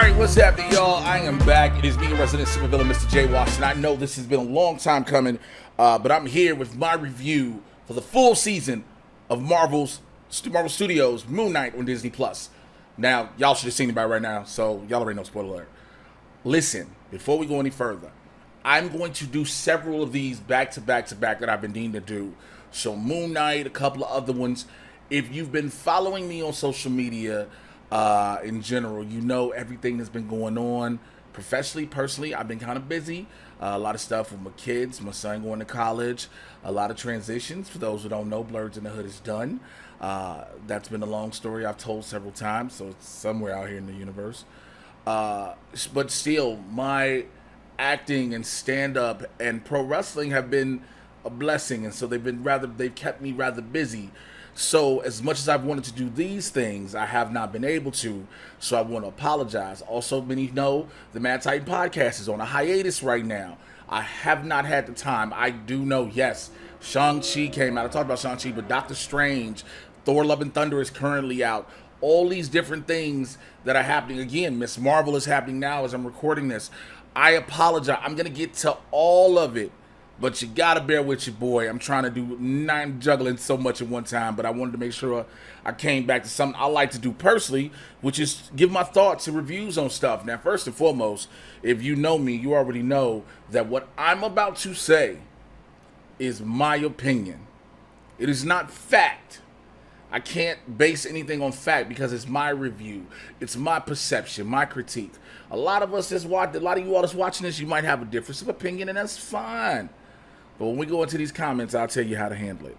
Alright, what's happening, y'all? I am back. It is me, resident supervillain, Mr. J. Washington. I know this has been a long time coming, but I'm here with my review for the full season of Marvel Studios' Moon Knight on Disney+. Now, y'all should have seen it by right now, so y'all already know, spoiler alert. Listen, before we go any further, I'm going to do several of these back to back that I've been deemed to do. So Moon Knight, a couple of other ones. If you've been following me on social media, in general, you know everything that's been going on professionally, personally. I've been kind of busy. A lot of stuff with my kids, my son going to college, a lot of transitions. For those who don't know, Blurs in the Hood is done. That's been a long story I've told several times, so it's somewhere out here in the universe. But still, my acting and stand-up and pro wrestling have been a blessing, and so they've kept me rather busy. So as much as I've wanted to do these things, I have not been able to, so I want to apologize. Also, many know the Mad Titan podcast is on a hiatus right now. I have not had the time. I do know, yes, Shang-Chi came out. I talked about Shang-Chi, but Doctor Strange, Thor Love and Thunder is currently out. All these different things that are happening. Again, Miss Marvel is happening now as I'm recording this. I apologize. I'm going to get to all of it. But you gotta bear with your boy. I'm trying to do, I'm juggling so much at one time, but I wanted to make sure I came back to something I like to do personally, which is give my thoughts and reviews on stuff. Now, first and foremost, if you know me, you already know that what I'm about to say is my opinion. It is not fact. I can't base anything on fact because it's my review. It's my perception, my critique. A lot of you all that's watching this, you might have a difference of opinion, and that's fine. But when we go into these comments, I'll tell you how to handle it.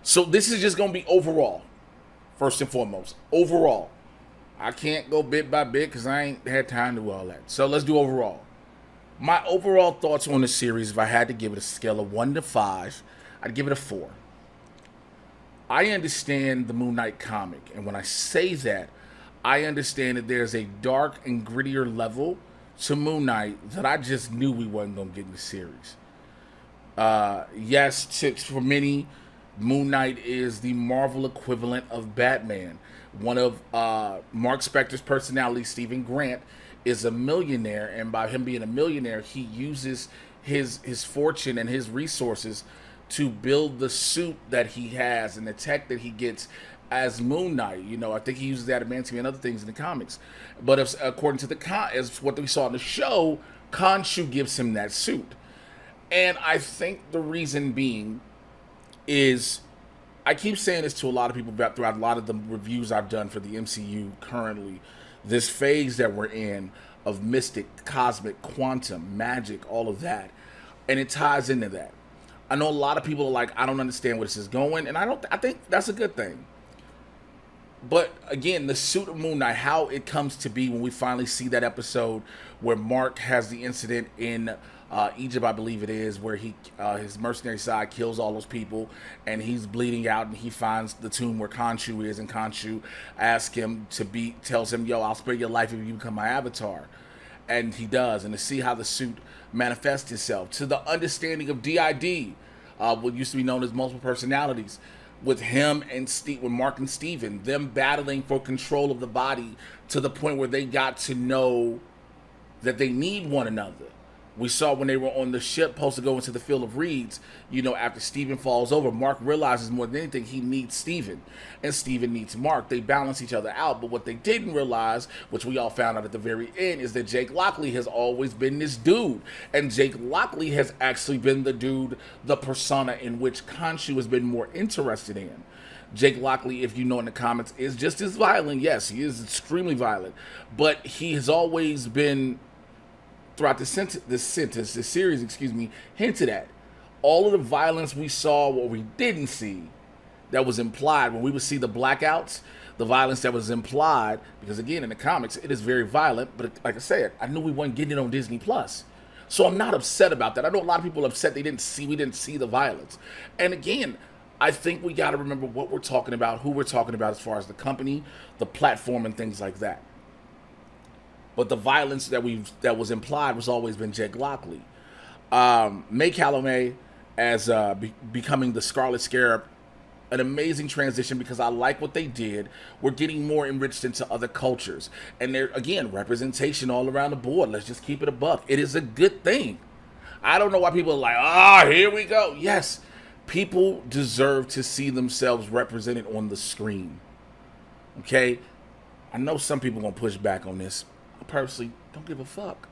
So this is just going to be overall. First and foremost, overall. I can't go bit by bit because I ain't had time to do all that. So let's do overall. My overall thoughts on the series, if I had to give it a scale of 1 to 5, I'd give it a 4. I understand the Moon Knight comic, and when I say that, I understand that there's a dark and grittier level to Moon Knight that I just knew we wasn't going to get in the series. Yes, for many, Moon Knight is the Marvel equivalent of Batman. One of Mark Spector's personalities, Stephen Grant, is a millionaire, and by him being a millionaire, he uses his fortune and his resources to build the suit that he has and the tech that he gets as Moon Knight. You know, I think he uses adamantium and other things in the comics. But according to as what we saw in the show, Khonshu gives him that suit. And I think the reason being is, I keep saying this to a lot of people throughout a lot of the reviews I've done for the MCU currently, this phase that we're in of mystic, cosmic, quantum, magic, all of that. And it ties into that. I know a lot of people are like, I don't understand where this is going, and I think that's a good thing. But again, the suit of Moon Knight, how it comes to be when we finally see that episode where Mark has the incident in Egypt, I believe it is, where his mercenary side kills all those people, and he's bleeding out, and he finds the tomb where Khonshu is, and Khonshu tells him, yo, I'll spare your life if you become my avatar. And he does, and to see how the suit manifests itself, to the understanding of DID, what used to be known as multiple personalities, with him and with Mark and Steven, them battling for control of the body to the point where they got to know that they need one another. We saw when they were on the ship supposed to go into the field of reeds, you know, after Steven falls over, Mark realizes more than anything he needs Steven, and Steven needs Mark. They balance each other out, but what they didn't realize, which we all found out at the very end, is that Jake Lockley has always been this dude, and Jake Lockley has actually been the dude, the persona in which Khonshu has been more interested in. Jake Lockley, if you know in the comics, is just as violent. Yes, he is extremely violent, but he has always been, throughout the series, hinted at. All of the violence we saw, what we didn't see, that was implied, when we would see the blackouts, the violence that was implied, because again, in the comics, it is very violent, but like I said, I knew we weren't getting it on Disney+. So I'm not upset about that. I know a lot of people are upset we didn't see the violence. And again, I think we got to remember what we're talking about, who we're talking about as far as the company, the platform, and things like that. But the violence that was implied was always been Jake Lockley. May Calame as becoming the Scarlet Scarab an amazing transition because I like what they did. We're getting more enriched into other cultures. And there, again, representation all around the board. Let's just keep it a buck. It is a good thing. I don't know why people are like, here we go. Yes, people deserve to see themselves represented on the screen. Okay? I know some people are going to push back on this. I personally don't give a fuck.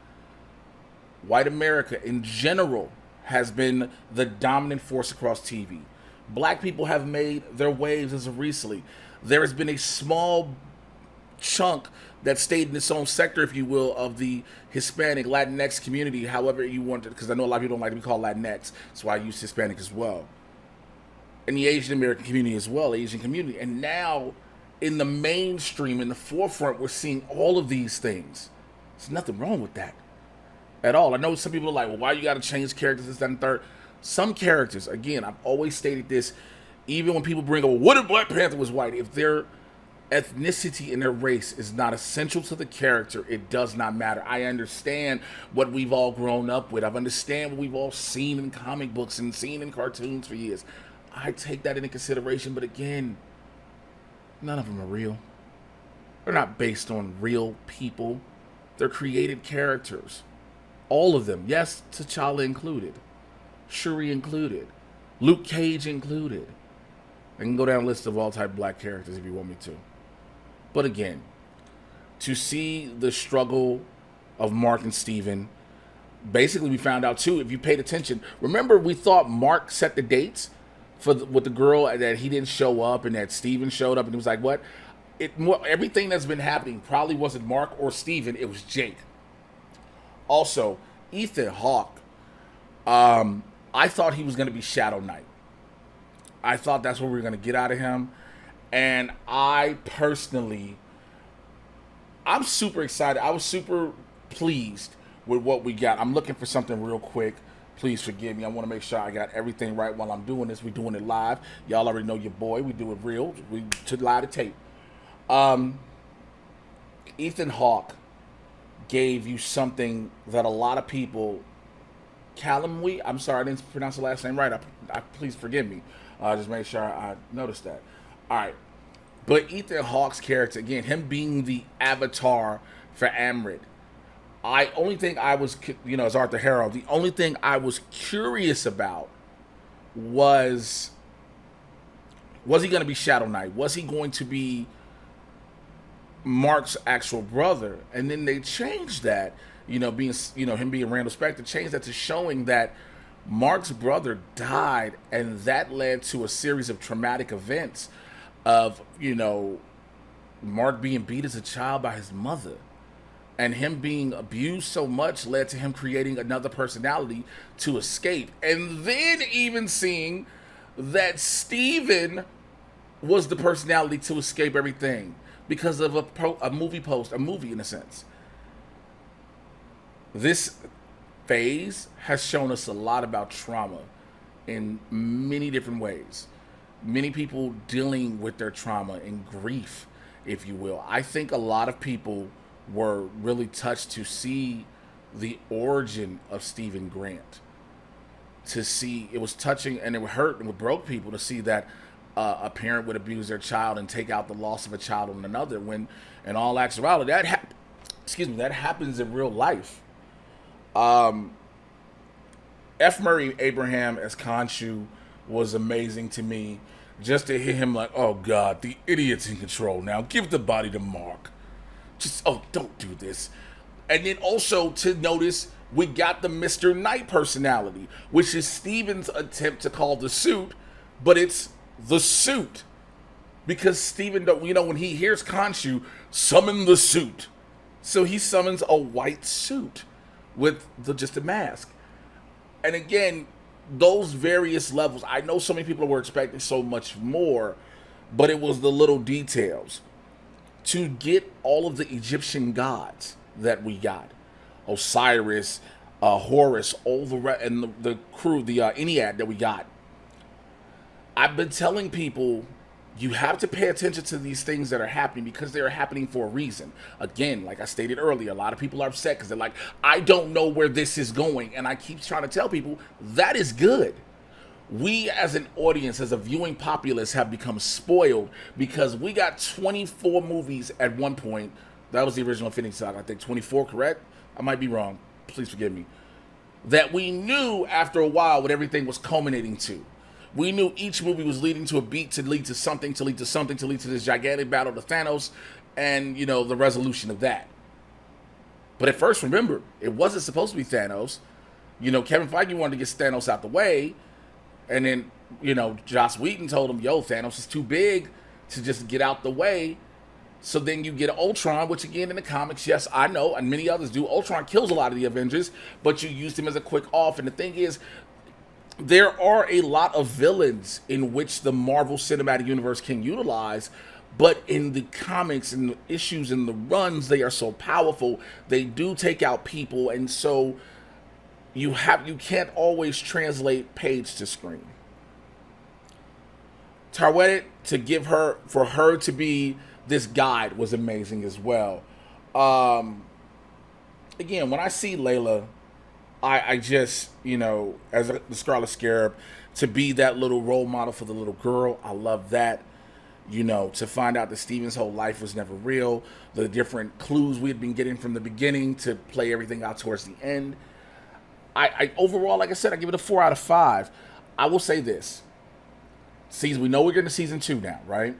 White America in general has been the dominant force across TV. Black people have made their waves as of recently. There has been a small chunk that stayed in its own sector, if you will, of the Hispanic, Latinx community, however you want it, because I know a lot of people don't like to be called Latinx, so I use Hispanic as well. And the Asian American community as well, Asian community. And now, in the mainstream, in the forefront, we're seeing all of these things. There's nothing wrong with that at all. I know some people are like, well, why you got to change characters, this, that, and third. Some characters, again, I've always stated this, even when people bring up, what if Black Panther was white? If their ethnicity and their race is not essential to the character, it does not matter. I understand what we've all grown up with. I understand what we've all seen in comic books and seen in cartoons for years. I take that into consideration, but again, none of them are real. They're not based on real people. They're created characters. All of them. Yes, T'Challa included. Shuri included. Luke Cage included. I can go down a list of all type black characters if you want me to. But again, to see the struggle of Mark and Steven, basically we found out too, if you paid attention, remember we thought Mark set the dates with the girl that he didn't show up and that Steven showed up and it was like, what? Everything that's been happening probably wasn't Mark or Steven, it was Jake. Also, Ethan Hawke, I thought he was going to be Shadow Knight. I thought that's what we were going to get out of him. And I personally, I'm super excited. I was super pleased with what we got. I'm looking for something real quick. Please forgive me. I want to make sure I got everything right while I'm doing this. We're doing it live. Y'all already know your boy. We do it real. We took live to tape. Ethan Hawke gave you something that a lot of people, I'm sorry, I didn't pronounce the last name right. Please forgive me. Just make sure I noticed that. All right. But Ethan Hawke's character, again, him being the avatar for Amrit, only thing I was, as Arthur Harrow, the only thing I was curious about was he going to be Shadow Knight? Was he going to be Mark's actual brother? And then they changed that, him being Randall Spector, changed that to showing that Mark's brother died, and that led to a series of traumatic events of, Mark being beat as a child by his mother. And him being abused so much led to him creating another personality to escape. And then even seeing that Steven was the personality to escape everything because of a movie in a sense. This phase has shown us a lot about trauma in many different ways. Many people dealing with their trauma and grief, if you will. I think a lot of people were really touched to see the origin of Steven Grant. To see, it was touching and it hurt and it broke people to see that a parent would abuse their child and take out the loss of a child on another, when in all actuality that happens in real life. F. Murray Abraham as Khonshu was amazing to me. Just to hear him like, oh God, the idiot's in control now. Give the body to Mark. Don't do this. And then also to notice we got the Mr. Knight personality, which is Steven's attempt to call the suit, but it's the suit. Because Steven, when he hears Khonshu, summon the suit. So he summons a white suit with just a mask. And again, those various levels, I know so many people were expecting so much more, but it was the little details. To get all of the Egyptian gods that we got, Osiris, Horus, all and the crew, the Ennead that we got. I've been telling people, you have to pay attention to these things that are happening because they are happening for a reason. Again, like I stated earlier, a lot of people are upset because they're like, I don't know where this is going. And I keep trying to tell people, that is good. We as an audience, as a viewing populace, have become spoiled because we got 24 movies at one point. That was the original Infinity Saga, I think 24, correct? I might be wrong. Please forgive me. That we knew after a while what everything was culminating to. We knew each movie was leading to a beat to lead to something, to lead to something, to lead to this gigantic battle to Thanos and, the resolution of that. But at first, remember, it wasn't supposed to be Thanos. Kevin Feige wanted to get Thanos out the way. And then, Joss Whedon told him, yo, Thanos is too big to just get out the way. So then you get Ultron, which again in the comics, yes, I know, and many others do. Ultron kills a lot of the Avengers, but you used him as a quick off. And the thing is, there are a lot of villains in which the Marvel Cinematic Universe can utilize, but in the comics and the issues and the runs, they are so powerful. They do take out people, and so you can't always translate page to screen. Tarwetted for her to be this guide was amazing as well. Again, when I see Layla, I just, as the Scarlet Scarab, to be that little role model for the little girl, I love that. To find out that Steven's whole life was never real, the different clues we had been getting from the beginning to play everything out towards the end. I overall, like I said, I give it a 4 out of 5. I will say this. We know we're getting to season 2 now, right?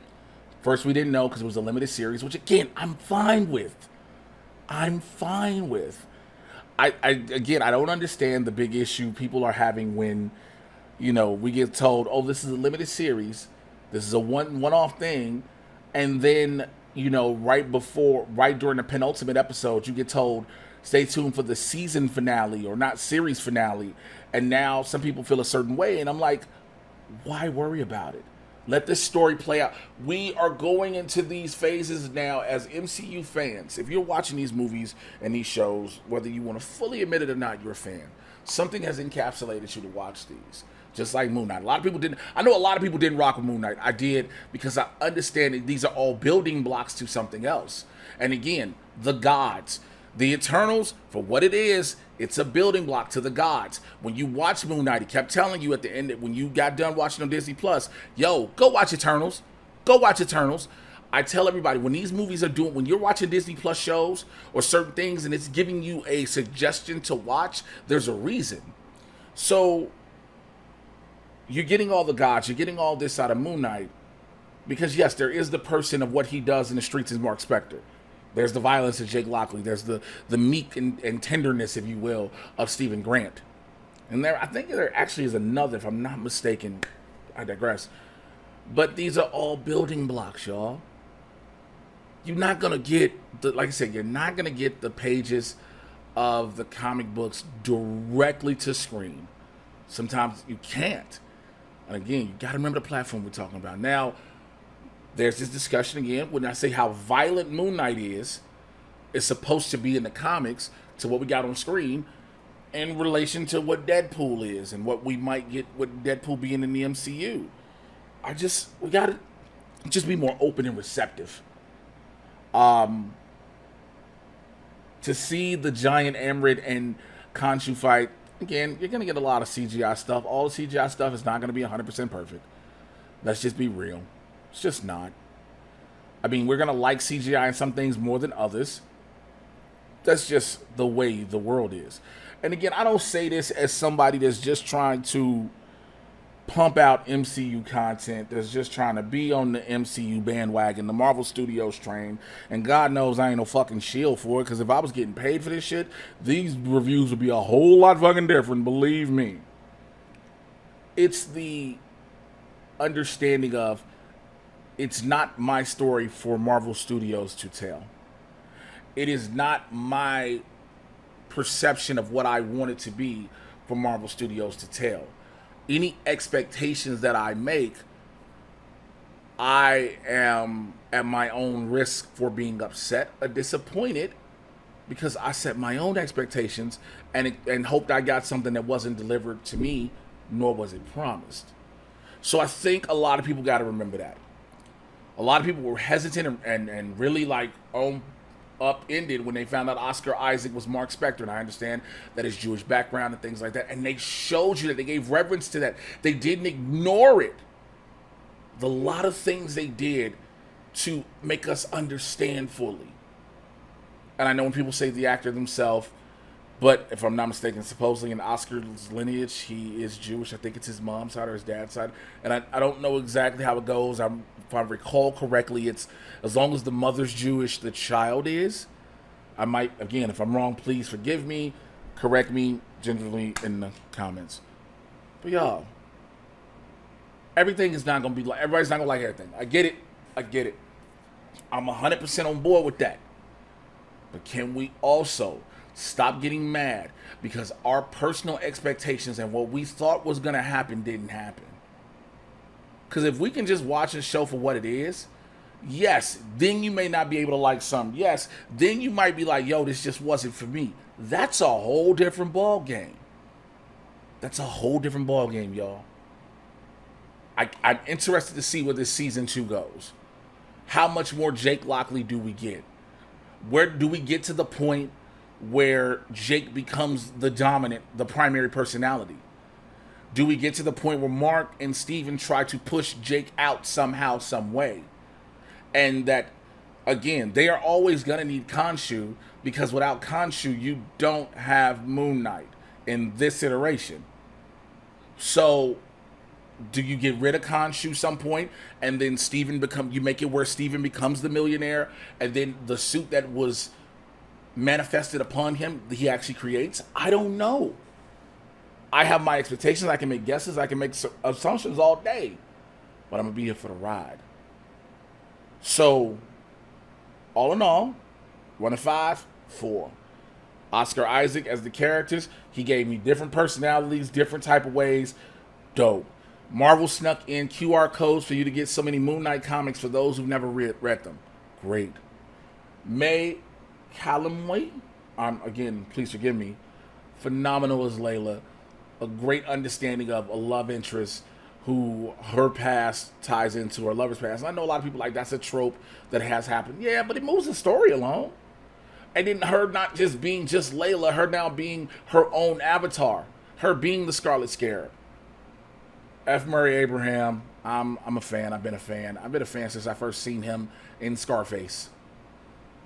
First, we didn't know because it was a limited series, which, again, I'm fine with. I don't understand the big issue people are having when, we get told, oh, this is a limited series. This is a one-off thing. And then, right during the penultimate episode, you get told, stay tuned for the season finale or not series finale. And now some people feel a certain way. And I'm like, why worry about it? Let this story play out. We are going into these phases now as MCU fans. If you're watching these movies and these shows, whether you want to fully admit it or not, you're a fan. Something has encapsulated you to watch these. Just like Moon Knight. I know a lot of people didn't rock with Moon Knight. I did because I understand that these are all building blocks to something else. And again, the gods. The Eternals, for what it is, it's a building block to the gods. When you watch Moon Knight, he kept telling you at the end that when you got done watching on Disney Plus, yo, go watch Eternals. Go watch Eternals. I tell everybody, when these movies when you're watching Disney Plus shows or certain things and it's giving you a suggestion to watch, there's a reason. So, you're getting all the gods, you're getting all this out of Moon Knight because, yes, there is the person of what he does in the streets as Mark Spector. There's the violence of Jake Lockley. There's the meek and tenderness, if you will, of Stephen Grant. And I think there actually is another, if I'm not mistaken. I digress. But these are all building blocks, y'all. You're not going to get, like I said, you're not going to get the pages of the comic books directly to screen. Sometimes you can't. And again, you got to remember the platform we're talking about. Now, there's this discussion again when I say how violent Moon Knight is supposed to be in the comics to what we got on screen in relation to what Deadpool is and what we might get with Deadpool being in the MCU. We got to just be more open and receptive. To see the giant Amrit and Khonshu fight, again, you're going to get a lot of CGI stuff. All the CGI stuff is not going to be 100% perfect. Let's just be real. It's just not. I mean, we're going to like CGI in some things more than others. That's just the way the world is. And again, I don't say this as somebody that's just trying to pump out MCU content, that's just trying to be on the MCU bandwagon, the Marvel Studios train. And God knows I ain't no fucking shield for it, because if I was getting paid for this shit, these reviews would be a whole lot fucking different, believe me. It's the understanding of, it's not my story for Marvel Studios to tell. It is not my perception of what I want it to be for Marvel Studios to tell. Any expectations that I make, I am at my own risk for being upset or disappointed because I set my own expectations and hoped I got something that wasn't delivered to me, nor was it promised. So I think a lot of people got to remember that. A lot of people were hesitant and really like, oh upended when they found out Oscar Isaac was Mark Spector, and I understand that his Jewish background and things like that. And they showed you that they gave reverence to that. They didn't ignore it. The lot of things they did to make us understand fully. And I know when people say the actor themselves, but if I'm not mistaken, supposedly in Oscar's lineage, he is Jewish. I think it's his mom's side or his dad's side. And I don't know exactly how it goes. If I recall correctly, it's as long as the mother's Jewish, the child is. I might, again, if I'm wrong, please forgive me. Correct me gently in the comments. But y'all, everything is not going to be like, everybody's not going to like everything. I get it. I'm 100% on board with that. But can we also stop getting mad because our personal expectations and what we thought was going to happen didn't happen? Because if we can just watch a show for what it is, yes, then you may not be able to like something. Yes, then you might be like, yo, this just wasn't for me. That's a whole different ball game. That's a whole different ball game, y'all. I'm interested to see where this season 2 goes. How much more Jake Lockley do we get? Where do we get to the point where Jake becomes the primary personality? Do we get to the point where Mark and Steven try to push Jake out somehow, some way? And that, again, they are always going to need Khonshu, because without Khonshu, you don't have Moon Knight in this iteration. So, do you get rid of Khonshu some point, and then you make it where Steven becomes the millionaire, and then the suit that was manifested upon him, he actually creates? I don't know. I have my expectations. I can make guesses. I can make assumptions all day. But I'm going to be here for the ride. So, all in all, 1 to 5, 4. Oscar Isaac as the characters, he gave me different personalities, different type of ways. Dope. Marvel snuck in QR codes for you to get so many Moon Knight comics for those who've never read them. Great. May Callumway, again, please forgive me, phenomenal as Layla. A great understanding of a love interest who her past ties into her lover's past. And I know a lot of people like that's a trope that has happened. Yeah, but it moves the story along. And then her not just being just Layla, her now being her own avatar. Her being the Scarlet Scarab. F. Murray Abraham, I'm a fan. I've been a fan. I've been a fan since I first seen him in Scarface.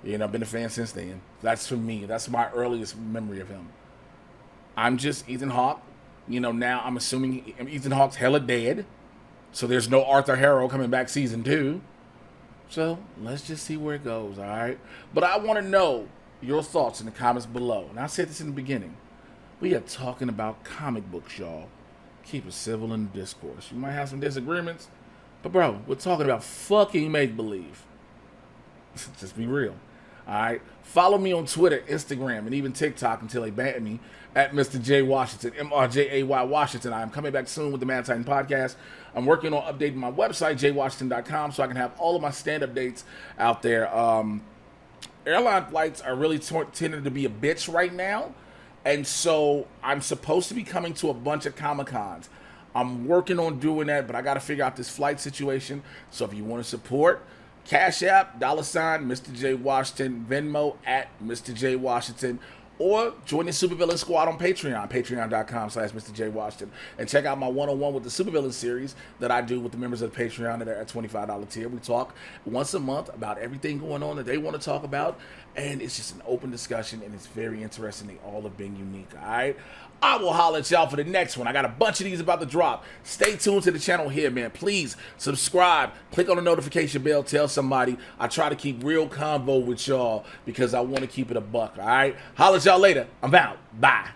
You know, I've been a fan since then. That's for me. That's my earliest memory of him. I'm just Ethan Hawke. You know, now I'm assuming Ethan Hawke's hella dead. So there's no Arthur Harrow coming back season 2. So let's just see where it goes, all right? But I want to know your thoughts in the comments below. And I said this in the beginning. We are talking about comic books, y'all. Keep it civil in the discourse. You might have some disagreements. But, bro, we're talking about fucking make-believe. Just be real. All right? Follow me on Twitter, Instagram, and even TikTok until they ban me at Mr. J Washington, MRJAY Washington. I am coming back soon with the Mad Titan podcast. I'm working on updating my website, jwashington.com, so I can have all of my stand-up dates out there. Airline flights are really tending to be a bitch right now. And so I'm supposed to be coming to a bunch of Comic-Cons. I'm working on doing that, but I got to figure out this flight situation. So if you want to support, Cash App, $, Mr. J Washington, Venmo at Mr. J Washington, or join the Supervillain Squad on Patreon, patreon.com/Mr. J Washington, and check out my one-on-one with the Supervillain series that I do with the members of the Patreon that are at $25 tier. We talk once a month about everything going on that they want to talk about, and it's just an open discussion, and it's very interesting. They all have been unique, all right? I will holler at y'all for the next one. I got a bunch of these about to drop. Stay tuned to the channel here, man. Please subscribe. Click on the notification bell. Tell somebody. I try to keep real convo with y'all because I want to keep it a buck, all right? Holler at y'all later. I'm out. Bye.